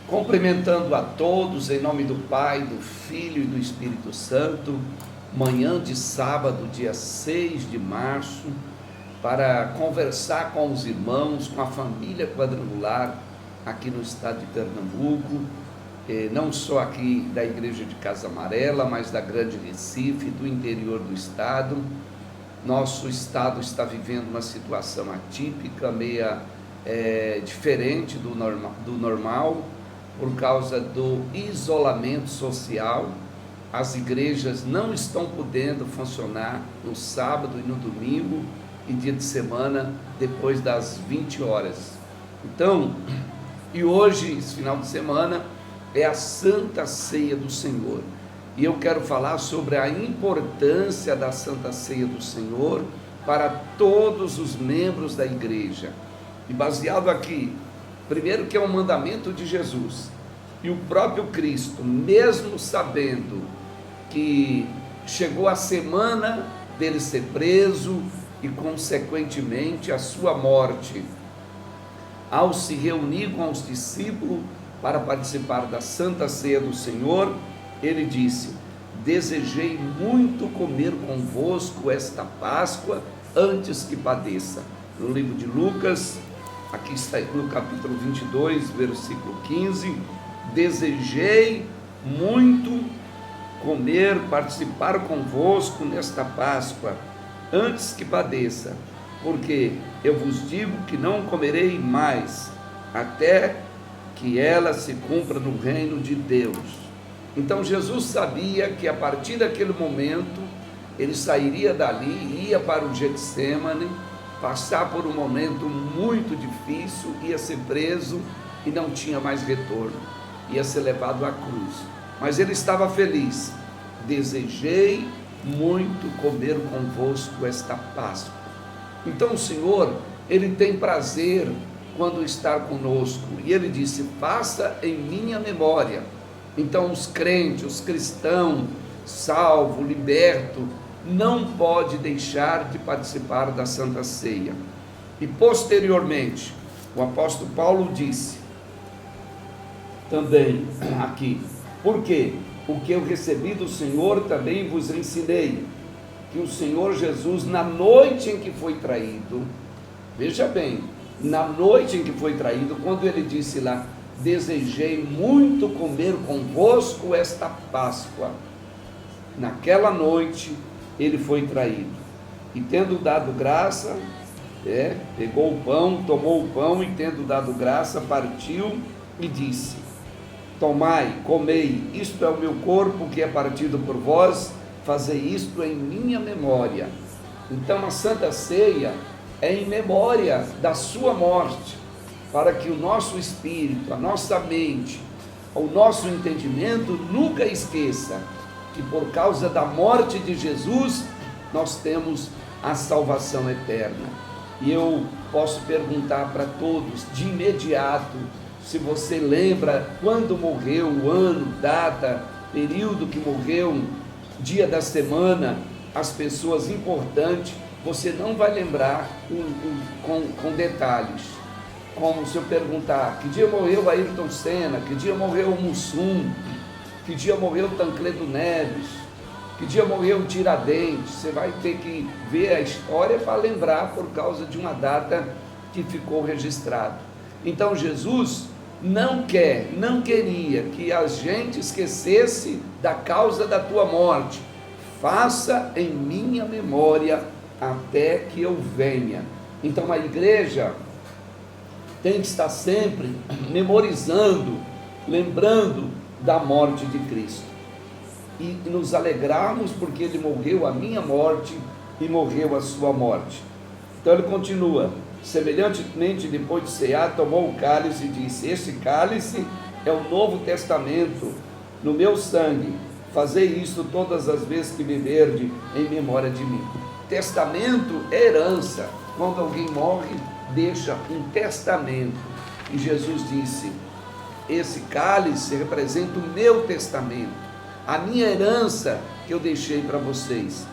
Cumprimentando a todos em nome do Pai, do Filho e do Espírito Santo, manhã de sábado, dia 6 de março, para conversar com os irmãos, com a família quadrangular aqui no estado de Pernambuco, não só aqui da Igreja de Casa Amarela, mas da Grande Recife, do interior do estado. Nosso estado está vivendo uma situação atípica, meia diferente do normal, por causa do isolamento social. As igrejas não estão podendo funcionar no sábado e no domingo e dia de semana depois das 20 horas. Então, e hoje, esse final de semana, é a Santa Ceia do Senhor. E eu quero falar sobre a importância da Santa Ceia do Senhor para todos os membros da igreja. E baseado aqui, primeiro que é um mandamento de Jesus, e o próprio Cristo, mesmo sabendo que chegou a semana dele ser preso e consequentemente a sua morte, ao se reunir com os discípulos para participar da Santa Ceia do Senhor, ele disse: desejei muito comer convosco esta Páscoa antes que padeça. No livro de Lucas, aqui está no capítulo 22, versículo 15, desejei muito comer, participar convosco nesta Páscoa, antes que padeça, porque eu vos digo que não comerei mais, até que ela se cumpra no reino de Deus. Então Jesus sabia que a partir daquele momento, ele sairia dali, ia para o Getsêmani, passar por um momento muito difícil, ia ser preso e não tinha mais retorno, ia ser levado à cruz. Mas ele estava feliz. Desejei muito comer convosco esta Páscoa. Então o Senhor, ele tem prazer quando está conosco, e ele disse: faça em minha memória. Então os crentes, os cristãos, salvo, liberto, não pode deixar de participar da Santa Ceia. E posteriormente, o apóstolo Paulo disse também aqui: porque o que eu recebi do Senhor também vos ensinei, que o Senhor Jesus, na noite em que foi traído, veja bem, na noite em que foi traído, quando ele disse lá: desejei muito comer convosco esta Páscoa, naquela noite ele foi traído, e tendo dado graça, pegou o pão, tomou o pão, e tendo dado graça, partiu e disse: tomai, comei, isto é o meu corpo que é partido por vós, fazei isto em minha memória. Então a Santa Ceia é em memória da sua morte, para que o nosso espírito, a nossa mente, o nosso entendimento nunca esqueça que por causa da morte de Jesus, nós temos a salvação eterna. E eu posso perguntar para todos, de imediato, se você lembra quando morreu, o ano, data, período que morreu, dia da semana, as pessoas importantes, você não vai lembrar com detalhes. Como se eu perguntar: que dia morreu Ayrton Senna, que dia morreu o Mussum, que dia morreu Tancredo Neves, que dia morreu Tiradentes. Você vai ter que ver a história para lembrar, por causa de uma data que ficou registrada. Então Jesus não queria que a gente esquecesse da causa da tua morte. Faça em minha memória até que eu venha. Então a igreja tem que estar sempre memorizando, lembrando da morte de Cristo, e nos alegrarmos porque ele morreu a minha morte e morreu a sua morte. Então ele continua: semelhantemente, depois de cear, tomou o cálice e disse: este cálice é o novo testamento no meu sangue, fazei isto todas as vezes que beberdes em memória de mim. Testamento é herança. Quando alguém morre, deixa um testamento, e Jesus disse: esse cálice representa o meu testamento, a minha herança que eu deixei para vocês.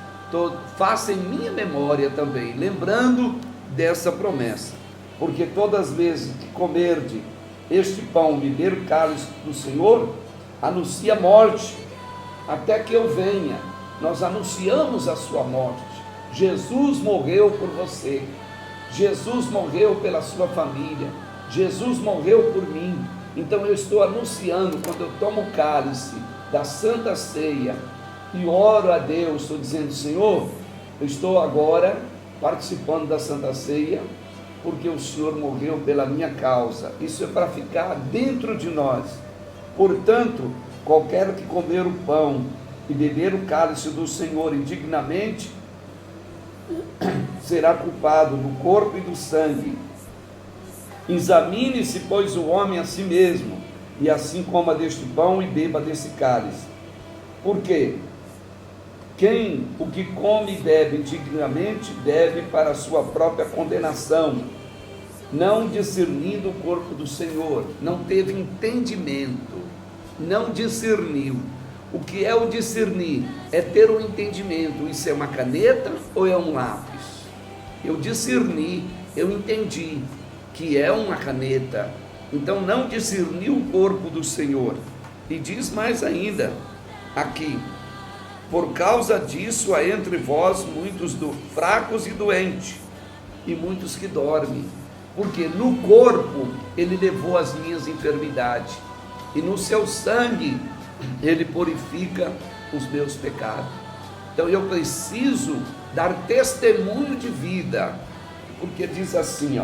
Faça em minha memória também, lembrando dessa promessa, porque todas as vezes que comerdes este pão, beber o cálice do Senhor, anuncia morte, até que eu venha. Nós anunciamos a sua morte. Jesus morreu por você, Jesus morreu pela sua família, Jesus morreu por mim. Então eu estou anunciando, quando eu tomo o cálice da Santa Ceia e oro a Deus, estou dizendo: Senhor, eu estou agora participando da Santa Ceia, porque o Senhor morreu pela minha causa. Isso é para ficar dentro de nós. Portanto, qualquer que comer o pão e beber o cálice do Senhor indignamente, será culpado do corpo e do sangue. Examine-se, pois, o homem a si mesmo, e assim coma deste pão e beba desse cálice. Por quê? O que come e bebe indignamente, bebe para a sua própria condenação, não discernindo o corpo do Senhor. Não teve entendimento, não discerniu. O que é o discernir? É ter um entendimento. Isso é uma caneta ou é um lápis? Eu discerni, eu entendi que é uma caneta. Então não discerniu o corpo do Senhor. E diz mais ainda aqui: por causa disso há entre vós muitos fracos e doentes, e muitos que dormem. Porque no corpo ele levou as minhas enfermidades, e no seu sangue ele purifica os meus pecados. Então eu preciso dar testemunho de vida, porque diz assim,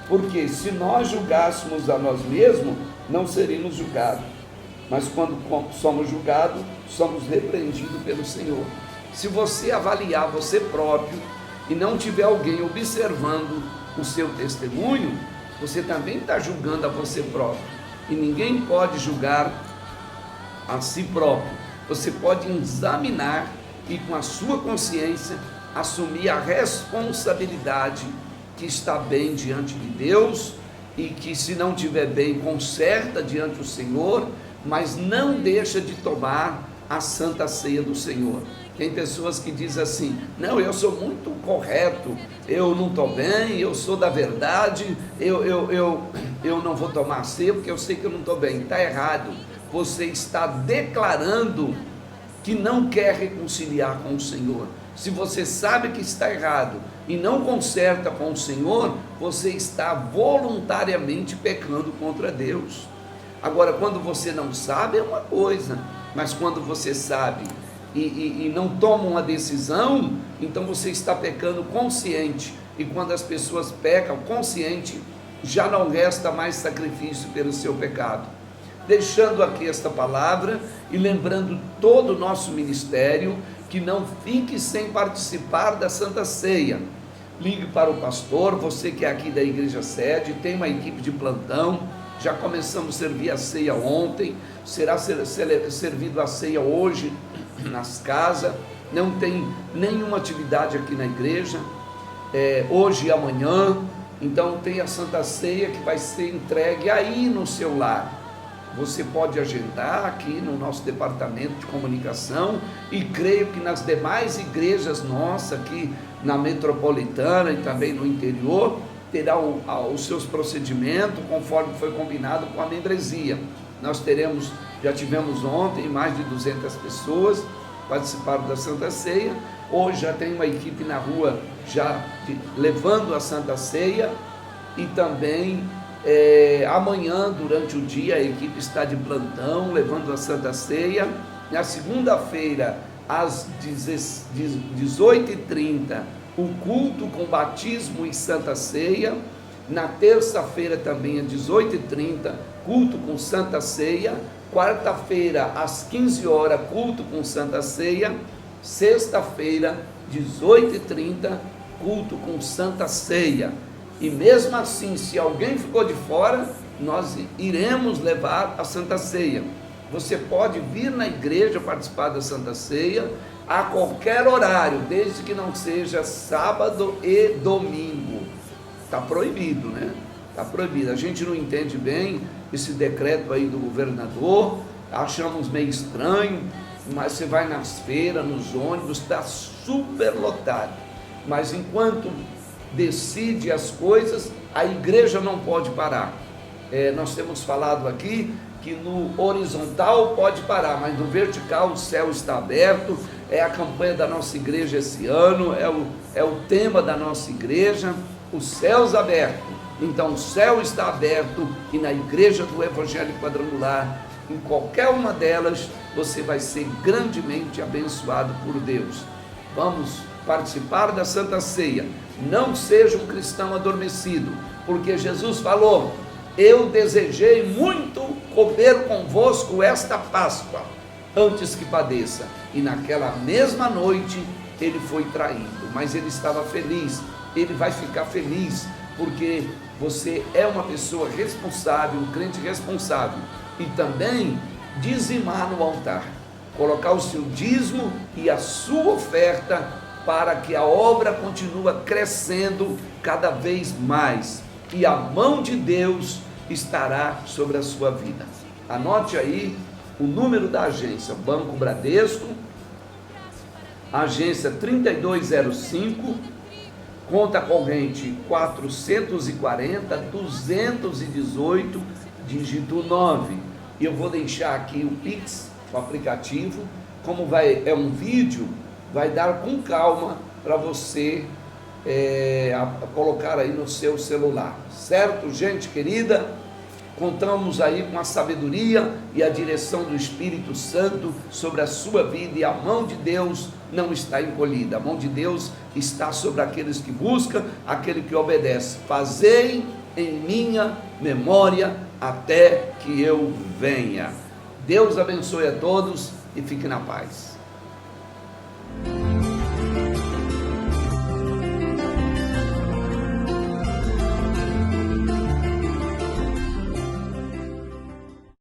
porque se nós julgássemos a nós mesmos, não seríamos julgados, mas quando somos julgados, somos repreendidos pelo Senhor. Se você avaliar você próprio e não tiver alguém observando o seu testemunho, você também está julgando a você próprio, e ninguém pode julgar a si próprio. Você pode examinar e, com a sua consciência, assumir a responsabilidade que está bem diante de Deus, e que, se não estiver bem, conserta diante do Senhor, mas não deixa de tomar a Santa Ceia do Senhor. Tem pessoas que dizem assim: não, eu sou muito correto, eu não estou bem, eu sou da verdade, eu não vou tomar a ceia porque eu sei que eu não estou bem. Está errado. Você está declarando que não quer reconciliar com o Senhor. Se você sabe que está errado e não conserta com o Senhor, você está voluntariamente pecando contra Deus. Agora, quando você não sabe é uma coisa, mas quando você sabe e não toma uma decisão, então você está pecando consciente. E quando as pessoas pecam consciente, já não resta mais sacrifício pelo seu pecado. Deixando aqui esta palavra e lembrando todo o nosso ministério, que não fique sem participar da Santa Ceia. Ligue para o pastor, você que é aqui da igreja sede, tem uma equipe de plantão. Já começamos a servir a ceia ontem, será servido a ceia hoje nas casas. Não tem nenhuma atividade aqui na igreja, hoje e amanhã. Então tem a Santa Ceia que vai ser entregue aí no seu lar. Você pode agendar aqui no nosso departamento de comunicação, e creio que nas demais igrejas nossas aqui na metropolitana e também no interior terá os seus procedimentos conforme foi combinado com a membresia. Nós já tivemos ontem mais de 200 pessoas participaram da Santa Ceia. Hoje já tem uma equipe na rua levando a Santa Ceia, e também amanhã durante o dia a equipe está de plantão levando a Santa Ceia. Na segunda-feira às 18h30 o culto com batismo e Santa Ceia. Na terça-feira também às 18h30 culto com Santa Ceia. Quarta-feira às 15 horas culto com Santa Ceia. Sexta-feira 18h30 culto com Santa Ceia. E mesmo assim, se alguém ficou de fora, nós iremos levar a Santa Ceia. Você pode vir na igreja participar da Santa Ceia a qualquer horário, desde que não seja sábado e domingo. Está proibido, né? Está proibido. A gente não entende bem esse decreto aí do governador, achamos meio estranho, mas você vai nas feiras, nos ônibus, está super lotado. Mas enquanto decide as coisas, a igreja não pode parar. Nós temos falado aqui que no horizontal pode parar, mas no vertical o céu está aberto. É a campanha da nossa igreja esse ano, é o tema da nossa igreja, os céus abertos. Então o céu está aberto, e na igreja do Evangelho Quadrangular, em qualquer uma delas, você vai ser grandemente abençoado por Deus. Vamos participar da Santa Ceia. Não seja um cristão adormecido, porque Jesus falou: eu desejei muito comer convosco esta Páscoa, antes que padeça. E naquela mesma noite ele foi traído, mas ele estava feliz. Ele vai ficar feliz, porque você é uma pessoa responsável, um crente responsável. E também dizimar no altar, colocar o seu dízimo e a sua oferta, para que a obra continue crescendo cada vez mais, e a mão de Deus estará sobre a sua vida. Anote aí o número da agência: Banco Bradesco, agência 3205, conta corrente 440-218, dígito 9. E eu vou deixar aqui o Pix, o aplicativo. Como é um vídeo, vai dar com calma para você colocar aí no seu celular, certo, gente querida? Contamos aí com a sabedoria e a direção do Espírito Santo sobre a sua vida, e a mão de Deus não está encolhida. A mão de Deus está sobre aqueles que buscam, aquele que obedece. Fazei em minha memória até que eu venha. Deus abençoe a todos e fique na paz.